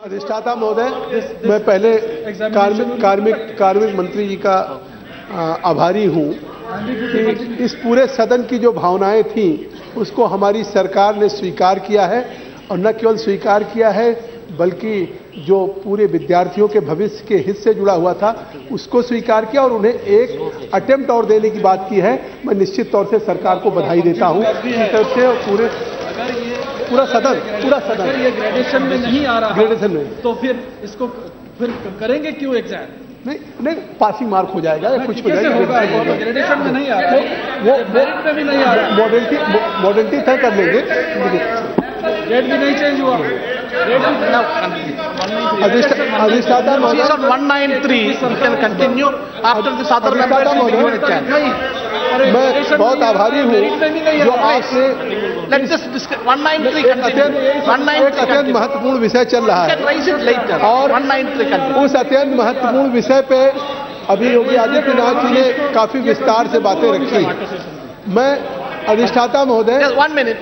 अधिष्ठाता महोदय, मैं पहले कार्मिक मंत्री जी का आभारी हूं कि इस पूरे सदन की जो भावनाएं थीं उसको हमारी सरकार ने स्वीकार किया है, और न केवल स्वीकार किया है बल्कि जो पूरे विद्यार्थियों के भविष्य के हित से जुड़ा हुआ था उसको स्वीकार किया और उन्हें एक अटेम्प्ट और देने की बात की है। मैं निश्चित तौर से सरकार को बधाई देता हूं तरफ से। पूरा सदन ये ग्रेडेशन में नहीं आ रहा, ग्रेडेशन में, तो फिर इसको फिर करेंगे क्यों एग्जाम? नहीं पासिंग मार्क हो जाएगा या कुछ हो जाएगा। ग्रेडेशन में नहीं आ रहा, वो मेरिट में भी नहीं आ रहा, मॉडलिटी तय कर लेंगे। रेट भी नहीं चेंज हुआ। अधिष्ठाता महोदय, 193 you can continue after this other members will be given a chance. मैं बहुत आभारी हूँ जो आपने Let this 193 continue. 193 एक अत्यंत महत्वपूर्ण विषय चल रहा can है raise it later. और 193 continue. उस अत्यंत महत्वपूर्ण विषय पे अभी योगी आदित्यनाथ जी ने काफी विस्तार से बातें रखी। मैं अधिष्ठाता महोदय, Just 1 minute.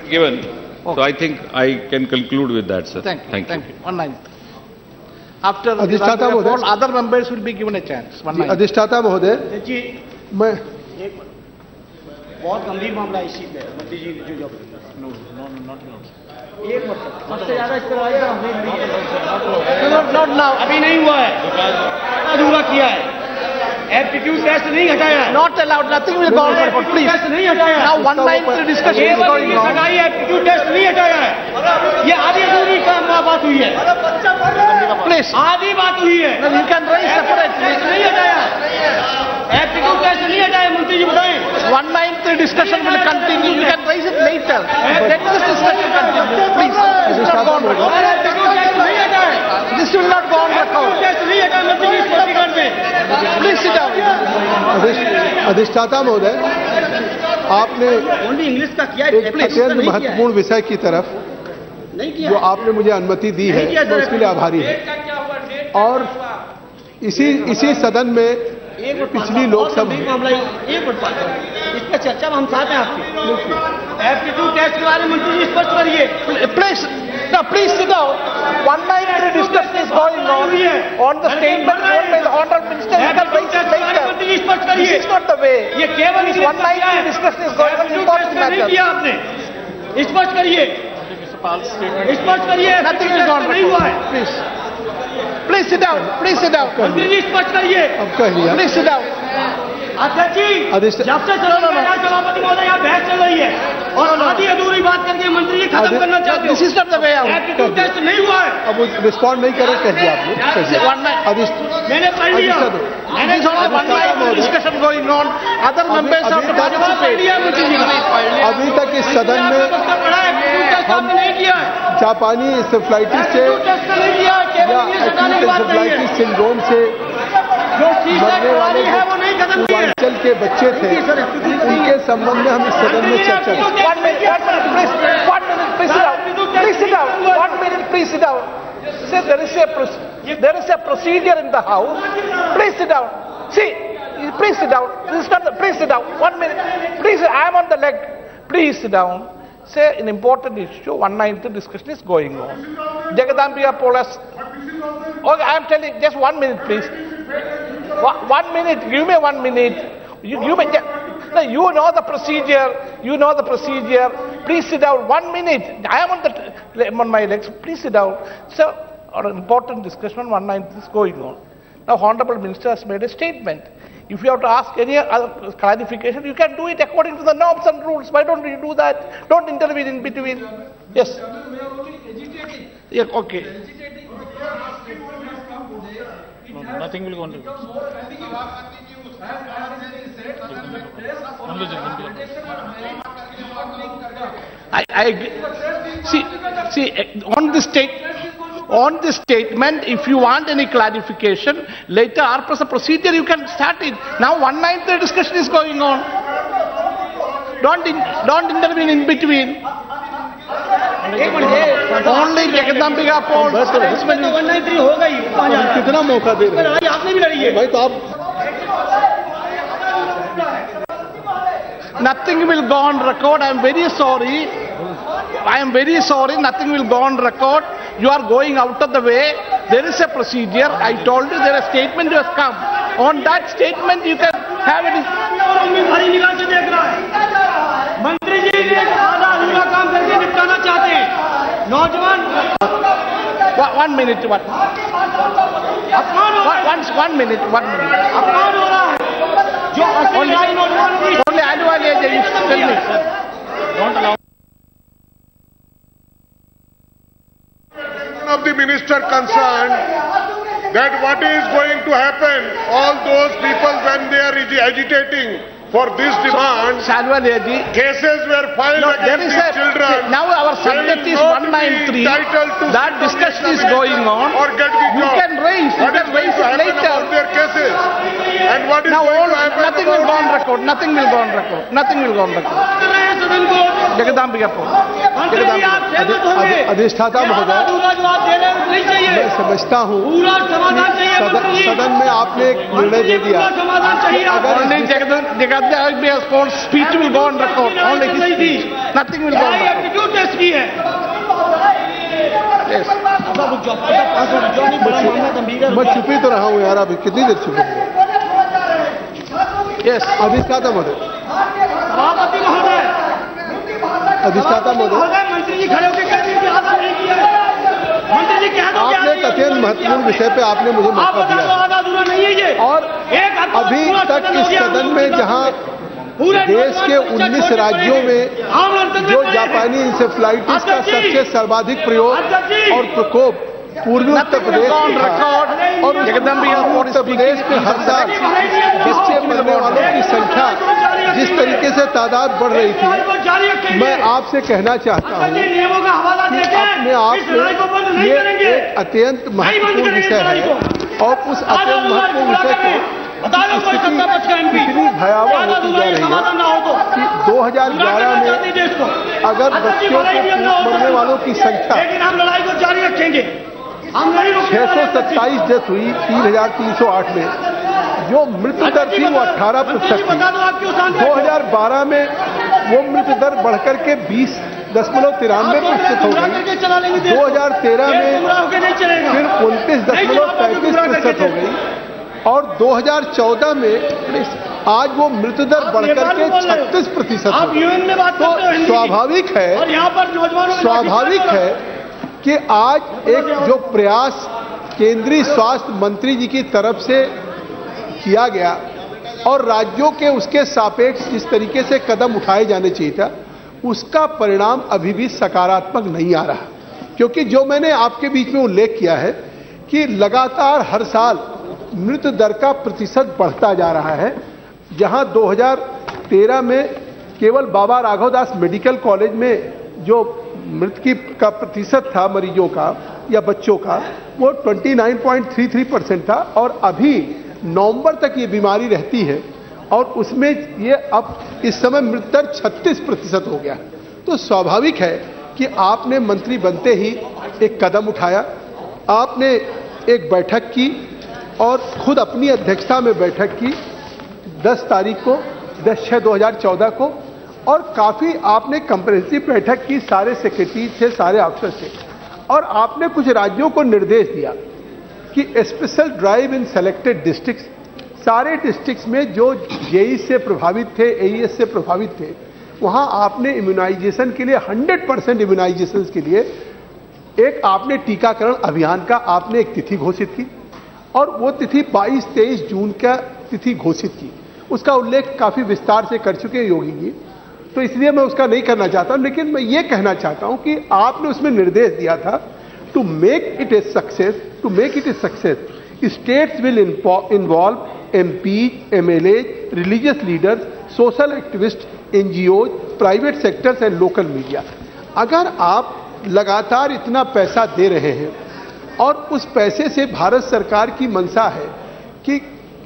Given. So I think I can conclude with that, sir. Thank you. 193. After अधिष्ठाता all महोदय, other members will be given a chance. 193. अधिष्ठाता महोदय, मैं बहुत गंभीर मामला इसी पे मंत्री जी जो एक सबसे ज्यादा इस पर आया Not now. अभी नहीं हुआ है, अधूरा किया है। एप्टीट्यूड टेस्ट नहीं हटाया है, Not allowed. Nothing will go on. Please. Test नहीं हटाया है। Now 193 discussion is going on. Aptitude test नहीं हटाया है। ये आधी अधूरी बात हुई है, Please. आधी बात हुई है। No, you can raise separately. नहीं हटाया, एप्टीट्यूड टेस्ट नहीं हटाया। मंत्री जी बताएं। 193 discussion will continue. You can raise it later. Let this discussion continue. Please. This is not go on record. Aptitude test नहीं हटाया, This will not go on record. Test नहीं हटाया मंत्री जी स्पष्टीकरण में। Please sit down. अधिष्ठाता महोदय, आपने ओनली इंग्लिश का किया एक अत्यंत महत्वपूर्ण विषय की तरफ नहीं किया, जो आपने मुझे अनुमति दी है मैं उसके लिए आभारी हूँ। और इसी सदन में पिछली लोकसभा मामला एक इस पर चर्चा में हम चाहते हैं आपकी। एप्टीट्यूड टेस्ट के बारे में मंत्री जी स्पष्ट करिए। Please sit down. 193 discussion is going on the statement made by the Honorable Minister. You can raise it later. मंत्री जी स्पष्ट This करिए। is not the way. ये केवल 193 discussion is going on important नहीं matter. किया आपने, स्पष्ट करिए, स्पष्ट करिए। Nothing will go on नहीं हुआ है, record. Please sit down. Please sit down. मंत्री जी स्पष्ट करिए। अब कह लिया। Please sit down. अध्यक्ष जी, जब से सभापति महोदय यहाँ बहस चल रही है और आधी अधूरी बात करके मंत्री जी खत्म करना चाहते हो। This is not the way out. Aptitude test नहीं हुआ है, अब रिस्पॉन्ड नहीं करे कह दिया आपने। मैंने पढ़ लिया। There is only 193 discussion going on. Other members have to participate. अभी तक इस सदन में हम नहीं किया है, जापानी इंसेफ्लाइटिस से टेस्ट नहीं किया है, या एक्यूट इंसेफ्लाइटिस सिंड्रोम से जो चीज मरने वाले है वो नहीं खत्म की है। पूर्वांचल के बच्चे थे उनके संबंध में हम इस सदन में चर्चा की। 1 minute, please. 1 minute, please sit down. Please sit down. 1 minute, please sit down. See, there is a procedure in the house. Please sit down. See, please sit down. This is not the, please sit down. 1 minute. Please, I am on the leg. Please sit down. Say an important issue. 193 discussion is going on. Jagadambika Polas. Okay, I am telling. Just 1 minute, please. 1 minute. Give me 1 minute. No, you know the procedure. You know the procedure. Please sit down. 1 minute. I am on my legs. Please sit down. So, an important discussion on 193 is going on. Now, Honorable Minister has made a statement. If you have to ask any other clarification, you can do it according to the norms and rules. Why don't you do that? Don't intervene in between. Yes. Yeah, okay. No, nothing will go on record. See, on this statement, if you want any clarification, later, as a procedure, you can start it. Now, 193 discussion is going on. Don't intervene in between. Only Jagadambika Paul. इसमें तो 193 हो गई, कितना मौका दे रहे हैं आपने भी लड़ी है भाई, तो आप Nothing will go on record. I am very sorry. Nothing will go on record. you are going out of the way. There is a procedure. I told you there is a statement has come. On that statement you can have it. बड़ी निगाह से देख रहा है। मंत्री जी आधा अधूरा काम करके निपटाना चाहते हैं। नौजवान 1 minute. One minute. अपमान हो रहा है। जो असली नौजवानों की Only आने वाले हैं, you tell me. Don't allow. Of the minister concerned that what is going to happen, all those people when they are agitating for this demand, Salvaledi, cases were filed there against is these a, children. now our subject is 193, that discussion is going on, or get the you job. can raise What is it going to happen later. about their cases? And what is Now going to happen nothing will about go on record, nothing will go on record. जगदाम्बिकापुर, अधिष्ठाता महोदय, मैं समझता हूँ सदन में आपने एक निर्णय दे दिया। only Jagadaambika's speech will go on record, only his speech, nothing will go on record. Yes. मैं चुप ही तो रहा हूँ यार, अभी कितनी देर चुप हूँ? Yes. अधिष्ठाता महोदय, सभापति महोदय, अधिष्ठाता महोदय, मंत्री जी खड़े होकर कहते हैं कि आधा नहीं किया है। मंत्री जी कह दो आपने एक अत्यंत महत्वपूर्ण विषय पे आपने मुझे मौका दिया आधा अधूरा नहीं है ये। और अभी तक इस सदन में जहां देश के 19 राज्यों में जो जापानी इंसेफ्लाइटिस का सबसे सर्वाधिक प्रयोग और प्रकोप पूर्वी उत्तर प्रदेश में था, और उत्तर प्रदेश में हर साल इससे मरने वालों की संख्या जिस तरीके से तादाद बढ़ रही थी, मैं आपसे कहना चाहता हूं कि अपने आप में ये एक अत्यंत महत्वपूर्ण विषय है, और उस अत्यंत महत्वपूर्ण विषय को कितनी भयावह होती जा रही है कि 2011 में अगर बच्चों को मरने वालों की संख्या 627 डेथ हुई 3,308 में, जो मृत्यु दर थी वो 18% थी। 2012 में वो मृत्यु दर बढ़कर के 20.93% हो गई। 2013 में फिर 29.35% हो गई, और 2014 में आज वो मृत्यु दर बढ़कर के 36% हो गई। तो स्वाभाविक है कि आज एक जो प्रयास केंद्रीय स्वास्थ्य मंत्री जी की तरफ से किया गया और राज्यों के उसके सापेक्ष जिस तरीके से कदम उठाए जाने चाहिए था, उसका परिणाम अभी भी सकारात्मक नहीं आ रहा, क्योंकि जो मैंने आपके बीच में उल्लेख किया है कि लगातार हर साल मृत्यु दर का प्रतिशत बढ़ता जा रहा है। जहां 2013 में केवल बाबा राघवदास मेडिकल कॉलेज में जो मृत्यु का प्रतिशत था मरीजों का या बच्चों का, वो 29.33% था, और अभी नवंबर तक ये बीमारी रहती है, और उसमें ये अब इस समय मृत्यु दर 36% हो गया। तो स्वाभाविक है कि आपने मंत्री बनते ही एक कदम उठाया, आपने एक बैठक की और खुद अपनी अध्यक्षता में बैठक की 10 तारीख को 10/6/2014 को, और काफी आपने कंप्रेहेंसिव बैठक की सारे सेक्रेटरी से, सारे अफसर से, और आपने कुछ राज्यों को निर्देश दिया कि स्पेशल ड्राइव इन सेलेक्टेड डिस्ट्रिक्ट्स, सारे डिस्ट्रिक्ट्स में जो जेई से प्रभावित थे, एईएस से प्रभावित थे, वहां आपने इम्यूनाइजेशन के लिए 100% इम्यूनाइजेशन के लिए एक आपने टीकाकरण अभियान का आपने एक तिथि घोषित की, और वो तिथि 22-23 जून का तिथि घोषित की। उसका उल्लेख काफी विस्तार से कर चुके हैं योगी जी, तो इसलिए मैं उसका नहीं करना चाहता हूं, लेकिन मैं ये कहना चाहता हूं कि आपने उसमें निर्देश दिया था to make it a success, states will involve MP, MLA, religious leaders, social activist, NGO, private sectors and local media. अगर आप लगातार इतना पैसा दे रहे हैं और उस पैसे से भारत सरकार की मंशा है कि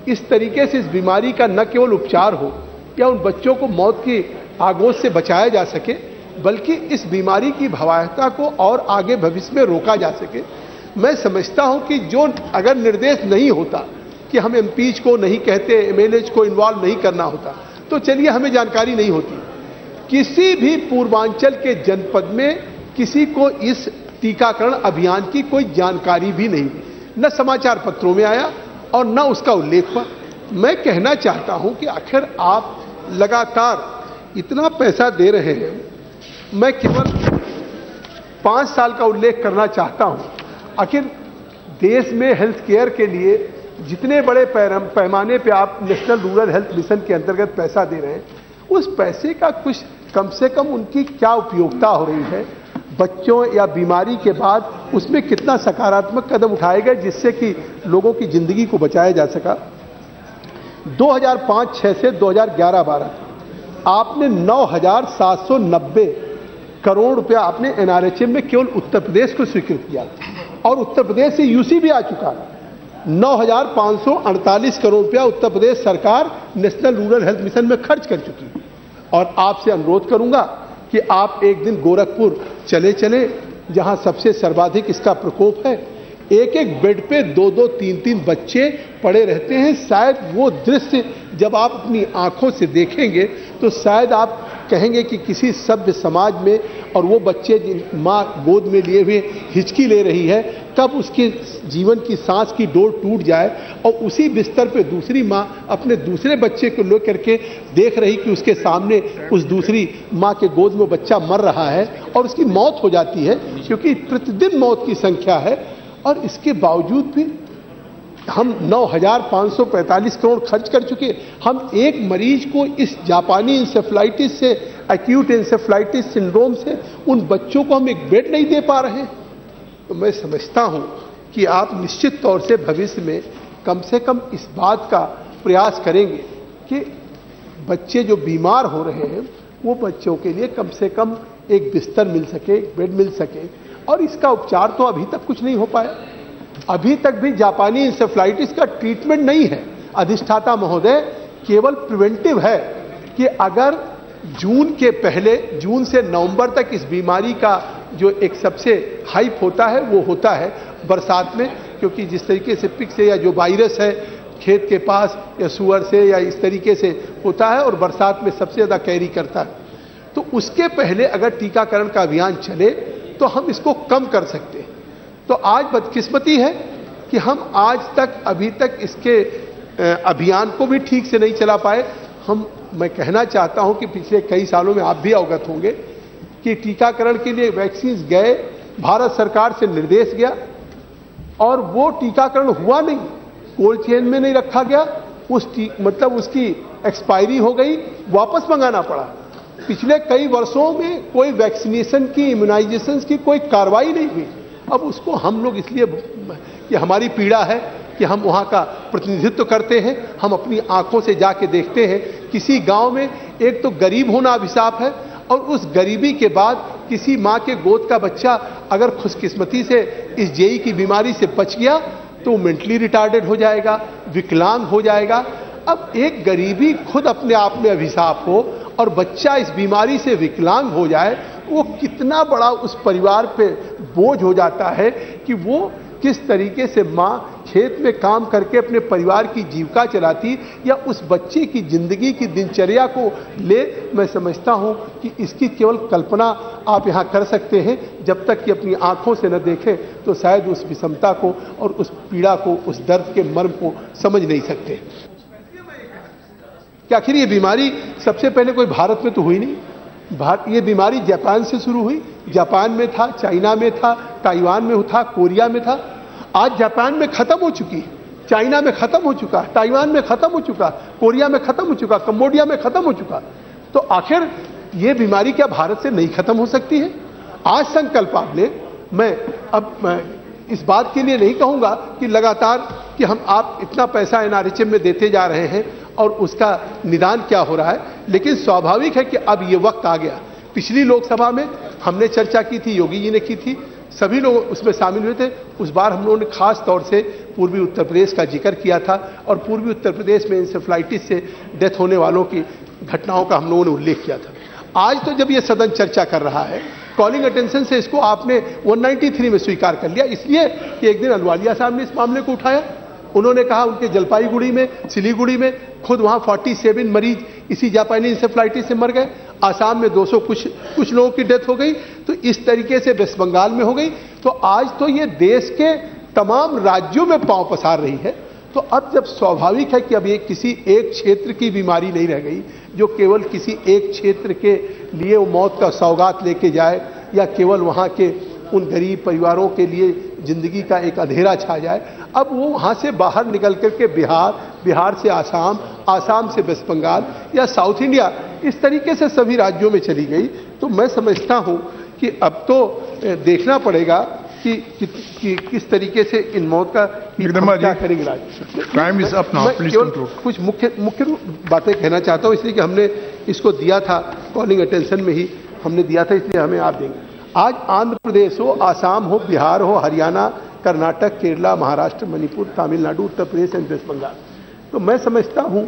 इस तरीके से इस बीमारी का न केवल उपचार हो या उन बच्चों को मौत की आगोश से बचाया जा सके, बल्कि इस बीमारी की भयावहता को और आगे भविष्य में रोका जा सके, मैं समझता हूं कि जो अगर निर्देश नहीं होता कि हम एमपीज को नहीं कहते, एमएलएज को इन्वॉल्व नहीं करना होता, तो चलिए हमें जानकारी नहीं होती। किसी भी पूर्वांचल के जनपद में किसी को इस टीकाकरण अभियान की कोई जानकारी भी नहीं, न समाचार पत्रों में आया और न उसका उल्लेख हुआ। मैं कहना चाहता हूं कि आखिर आप लगातार इतना पैसा दे रहे हैं। मैं केवल 5 साल का उल्लेख करना चाहता हूं। आखिर देश में हेल्थ केयर के लिए जितने बड़े पैमाने पे आप नेशनल रूरल हेल्थ मिशन के अंतर्गत पैसा दे रहे हैं, उस पैसे का कुछ कम से कम उनकी क्या उपयोगिता हो रही है, बच्चों या बीमारी के बाद उसमें कितना सकारात्मक कदम उठाए गए जिससे कि लोगों की जिंदगी को बचाया जा सका। 2005-06 से 2011-12 आपने 9,790 करोड़ रुपया आपने एनआरएचएम में केवल उत्तर प्रदेश को स्वीकृत किया और उत्तर प्रदेश से यूसी भी आ चुका। 9,548 करोड़ रुपया उत्तर प्रदेश सरकार नेशनल रूरल हेल्थ मिशन में खर्च कर चुकी है। और आपसे अनुरोध करूंगा कि आप एक दिन गोरखपुर चले जहां सबसे सर्वाधिक इसका प्रकोप है। एक एक बेड पे 2-2, 3-3 बच्चे पड़े रहते हैं। शायद वो दृश्य जब आप अपनी आंखों से देखेंगे तो शायद आप कहेंगे कि किसी सभ्य समाज में, और वो बच्चे जिन माँ गोद में लिए हुए हिचकी ले रही है, कब उसके जीवन की सांस की डोर टूट जाए और उसी बिस्तर पे दूसरी माँ अपने दूसरे बच्चे को लेकर के देख रही कि उसके सामने उस दूसरी माँ के गोद में बच्चा मर रहा है और उसकी मौत हो जाती है, क्योंकि प्रतिदिन मौत की संख्या है। और इसके बावजूद भी हम 9,545 करोड़ खर्च कर चुके। हम एक मरीज को इस जापानी इंसेफ्लाइटिस से, एक्यूट इंसेफ्लाइटिस सिंड्रोम से, उन बच्चों को हम एक बेड नहीं दे पा रहे हैं। तो मैं समझता हूं कि आप निश्चित तौर से भविष्य में कम से कम इस बात का प्रयास करेंगे कि बच्चे जो बीमार हो रहे हैं वो बच्चों के लिए कम से कम एक बिस्तर मिल सके, एक बेड मिल सके। और इसका उपचार तो अभी तक कुछ नहीं हो पाया। अभी तक भी जापानी इंसेफ्लाइटिस का ट्रीटमेंट नहीं है। अधिष्ठाता महोदय केवल प्रिवेंटिव है कि अगर जून से नवंबर तक इस बीमारी का जो एक सबसे हाइप होता है वो होता है बरसात में, क्योंकि जिस तरीके से पिक से या जो वायरस है खेत के पास या सुअर से या इस तरीके से होता है और बरसात में सबसे ज्यादा कैरी करता है। तो उसके पहले अगर टीकाकरण का अभियान चले तो हम इसको कम कर सकते हैं। तो आज बदकिस्मती है कि हम आज तक अभी तक इसके अभियान को भी ठीक से नहीं चला पाए। मैं कहना चाहता हूं कि पिछले कई सालों में आप भी अवगत होंगे कि टीकाकरण के लिए वैक्सीन गए, भारत सरकार से निर्देश गया और वो टीकाकरण हुआ नहीं, कोल्ड चेन में नहीं रखा गया, मतलब उसकी एक्सपायरी हो गई, वापस मंगाना पड़ा। पिछले कई वर्षों में कोई वैक्सीनेशन की, इम्यूनाइजेशन की कोई कार्रवाई नहीं हुई। अब उसको हम लोग इसलिए कि हमारी पीड़ा है कि हम वहां का प्रतिनिधित्व करते हैं, हम अपनी आंखों से जाके देखते हैं किसी गांव में एक तो गरीब होना अभिशाप है और उस गरीबी के बाद किसी मां के गोद का बच्चा अगर खुशकिस्मती से इस जेई की बीमारी से बच गया तो मेंटली रिटार्डेड हो जाएगा, विकलांग हो जाएगा। अब एक गरीबी खुद अपने आप में अभिशाप हो और बच्चा इस बीमारी से विकलांग हो जाए, वो कितना बड़ा उस परिवार पे बोझ हो जाता है कि वो किस तरीके से मां खेत में काम करके अपने परिवार की जीविका चलाती या उस बच्चे की जिंदगी की दिनचर्या को ले। मैं समझता हूं कि इसकी केवल कल्पना आप यहां कर सकते हैं। जब तक कि अपनी आंखों से न देखें तो शायद उस विषमता को और उस पीड़ा को, उस दर्द के मर्म को समझ नहीं सकते कि आखिर ये बीमारी सबसे पहले कोई भारत में तो हुई नहीं। ये बीमारी जापान से शुरू हुई, जापान में था, चाइना में था, ताइवान में था, कोरिया में था। आज जापान में खत्म हो चुकी है, चाइना में खत्म हो चुका, ताइवान में खत्म हो चुका, कोरिया में खत्म हो चुका, कंबोडिया में खत्म हो चुका। तो आखिर ये बीमारी क्या भारत से नहीं खत्म हो सकती है? आज संकल्प आप ले। मैं इस बात के लिए नहीं कहूंगा कि लगातार कि आप इतना पैसा एनआरएचएम में देते जा रहे हैं और उसका निदान क्या हो रहा है, लेकिन स्वाभाविक है कि अब ये वक्त आ गया। पिछली लोकसभा में हमने चर्चा की थी, योगी जी ने की थी, सभी लोग उसमें शामिल हुए थे। उस बार हम लोगों ने खास तौर से पूर्वी उत्तर प्रदेश का जिक्र किया था और पूर्वी उत्तर प्रदेश में इंसेफ्लाइटिस से डेथ होने वालों की घटनाओं का हम लोगों ने उल्लेख किया था। आज तो जब ये सदन चर्चा कर रहा है, कॉलिंग अटेंशन से इसको आपने 193 में स्वीकार कर लिया, इसलिए कि एक दिन अहलुवालिया साहब ने इस मामले को उठाया। उन्होंने कहा उनके जलपाईगुड़ी में, सिलीगुड़ी में खुद वहां 47 मरीज इसी जापानी इंसेफ्लाइटिस से मर गए। आसाम में 200 कुछ लोगों की डेथ हो गई, तो इस तरीके से वेस्ट बंगाल में हो गई। तो आज तो ये देश के तमाम राज्यों में पांव पसार रही है। तो अब जब स्वाभाविक है कि अब ये किसी एक क्षेत्र की बीमारी नहीं रह गई जो केवल किसी एक क्षेत्र के लिए वो मौत का सौगात लेके जाए या केवल वहां के उन गरीब परिवारों के लिए जिंदगी का एक अंधेरा छा जाए। अब वो वहां से बाहर निकल करके बिहार से आसाम, आसाम से वेस्ट बंगाल या साउथ इंडिया, इस तरीके से सभी राज्यों में चली गई। तो मैं समझता हूं कि अब तो देखना पड़ेगा कि किस तरीके से इन मौत का क्या करेंगे राज्य। कुछ मुख्य बातें कहना चाहता हूं, इसलिए कि हमने इसको दिया था कॉलिंग अटेंशन में ही हमने दिया था, इसलिए हमें आप देंगे। आज आंध्र प्रदेश हो, आसाम हो, बिहार हो, हरियाणा, कर्नाटक, केरला, महाराष्ट्र, मणिपुर, तमिलनाडु, उत्तर प्रदेश एंड वेस्ट बंगाल, तो मैं समझता हूं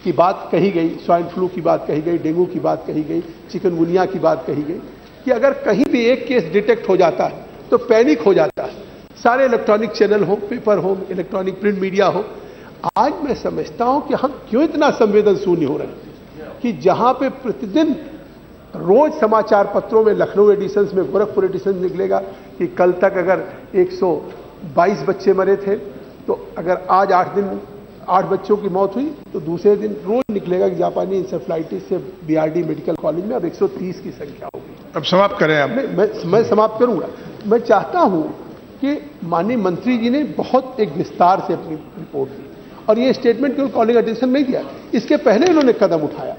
कि बात कही गई, स्वाइन फ्लू की बात कही गई, डेंगू की बात कही गई, चिकनगुनिया की बात कही गई कि अगर कहीं भी एक केस डिटेक्ट हो जाता है तो पैनिक हो जाता है। सारे इलेक्ट्रॉनिक चैनल हो, पेपर हो, इलेक्ट्रॉनिक प्रिंट मीडिया हो। आज मैं समझता हूं कि हम क्यों इतना संवेदन शून्य हो रहे हैं कि जहां पे प्रतिदिन रोज समाचार पत्रों में, लखनऊ एडिशन में, गोरखपुर एडिशन निकलेगा कि कल तक अगर 122 बच्चे मरे थे, तो अगर आज 8 बच्चों की मौत हुई तो दूसरे दिन रोज निकलेगा कि जापानी इंसेफ्लाइटिस से बीआरडी मेडिकल कॉलेज में अब 130 की संख्या होगी। अब समाप्त करें आप। मैं समाप्त करूंगा। मैं चाहता हूं कि माननीय मंत्री जी ने बहुत एक विस्तार से अपनी रिपोर्ट दी और ये स्टेटमेंट केवल कॉलिंग अटेंशन नहीं दिया, इसके पहले इन्होंने कदम उठाया।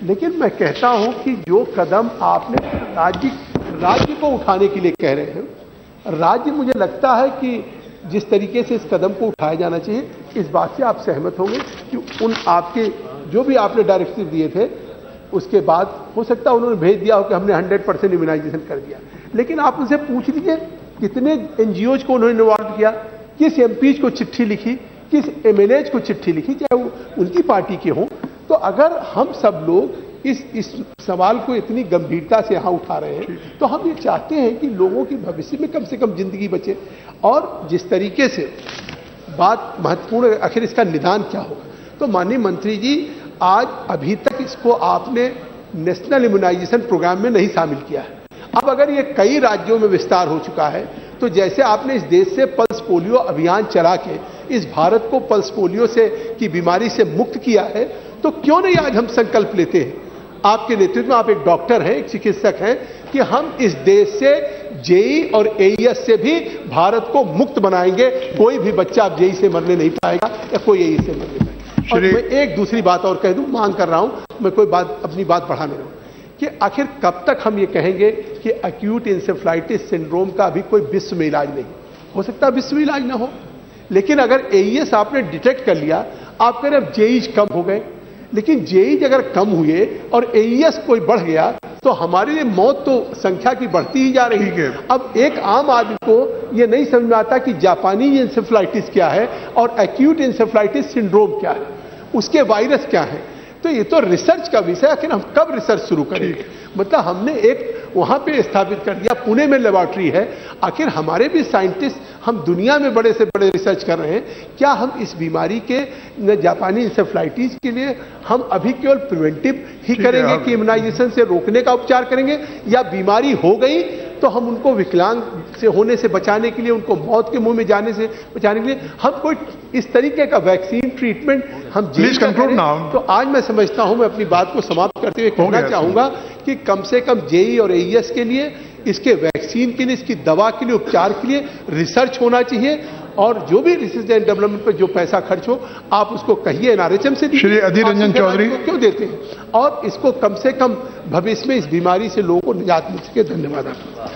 लेकिन मैं कहता हूं कि जो कदम आपने राज्य को उठाने के लिए कह रहे हैं, राज्य मुझे लगता है कि जिस तरीके से इस कदम को उठाया जाना चाहिए, इस बात से आप सहमत होंगे कि उन आपके जो भी आपने डायरेक्टिव दिए थे उसके बाद हो सकता है उन्होंने भेज दिया हो कि हमने 100% इम्यूनाइजेशन कर दिया। लेकिन आप उनसे पूछ लीजिए कितने एनजीओज को उन्होंने इन्वॉल्व किया, किस एमपीज को चिट्ठी लिखी, किस एमएलएज को चिट्ठी लिखी, चाहे वो उनकी पार्टी के हों। तो अगर हम सब लोग इस सवाल को इतनी गंभीरता से यहां उठा रहे हैं तो हम ये चाहते हैं कि लोगों की भविष्य में कम से कम जिंदगी बचे। और जिस तरीके से बात महत्वपूर्ण है, आखिर इसका निदान क्या होगा। तो माननीय मंत्री जी, आज अभी तक इसको आपने नेशनल इम्यूनाइजेशन प्रोग्राम में नहीं शामिल किया है। अब अगर ये कई राज्यों में विस्तार हो चुका है, तो जैसे आपने इस देश से पल्स पोलियो अभियान चला के इस भारत को पल्स पोलियो से की बीमारी से मुक्त किया है, तो क्यों नहीं आज हम संकल्प लेते हैं, आपके नेतृत्व में, आप एक डॉक्टर हैं, एक चिकित्सक हैं, कि हम इस देश से जेई और एईएस से भी भारत को मुक्त बनाएंगे। कोई भी बच्चा अब जेई से मरने नहीं पाएगा या कोई एईएस से मरने नहीं पाएगा। और मैं एक दूसरी बात और कह दूं, मांग कर रहा हूं, मैं कोई बात अपनी बात बढ़ा नहीं रहा हूं कि आखिर कब तक हम ये कहेंगे कि एक्यूट इंसेफ्लाइटिस सिंड्रोम का अभी कोई विश्व में इलाज नहीं। हो सकता है विश्व में इलाज ना हो, लेकिन अगर एईएस आपने डिटेक्ट कर लिया, आप कह रहे अब जेईज कम हो गए, लेकिन जेईज अगर कम हुए और एईएस कोई बढ़ गया तो हमारे लिए मौत तो संख्या की बढ़ती ही जा रही है। अब एक आम आदमी को यह नहीं समझ में आता कि जापानी इंसेफ्लाइटिस क्या है और एक्यूट इंसेफ्लाइटिस सिंड्रोम क्या है, उसके वायरस क्या है। तो ये तो रिसर्च का विषय है, आखिर हम कब रिसर्च शुरू करेंगे। मतलब हमने एक वहां पे स्थापित कर दिया, पुणे में लेबोरेटरी है, आखिर हमारे भी साइंटिस्ट, हम दुनिया में बड़े से बड़े रिसर्च कर रहे हैं। क्या हम इस बीमारी के जापानी इंसेफ्लाइटिस के लिए हम अभी केवल प्रिवेंटिव ही करेंगे कि इम्यूनाइजेशन से रोकने का उपचार करेंगे, या बीमारी हो गई तो हम उनको विकलांग से होने से बचाने के लिए, उनको मौत के मुंह में जाने से बचाने के लिए हम कोई इस तरीके का वैक्सीन ट्रीटमेंट हम तो आज मैं समझता हूं, मैं अपनी बात को समाप्त करते हुए कहना चाहूंगा कि कम से कम जेई और एईएस के लिए, इसके वैक्सीन के लिए, इसकी दवा के लिए, उपचार के लिए रिसर्च होना चाहिए। और जो भी रिसर्च एंड डेवलपमेंट पर जो पैसा खर्च हो, आप उसको कहिए एनआरएचएम से श्री अधीर रंजन चौधरी क्यों देते हैं, और इसको कम से कम भविष्य में इस बीमारी से लोगों को निजात मिल सके। धन्यवाद आपका।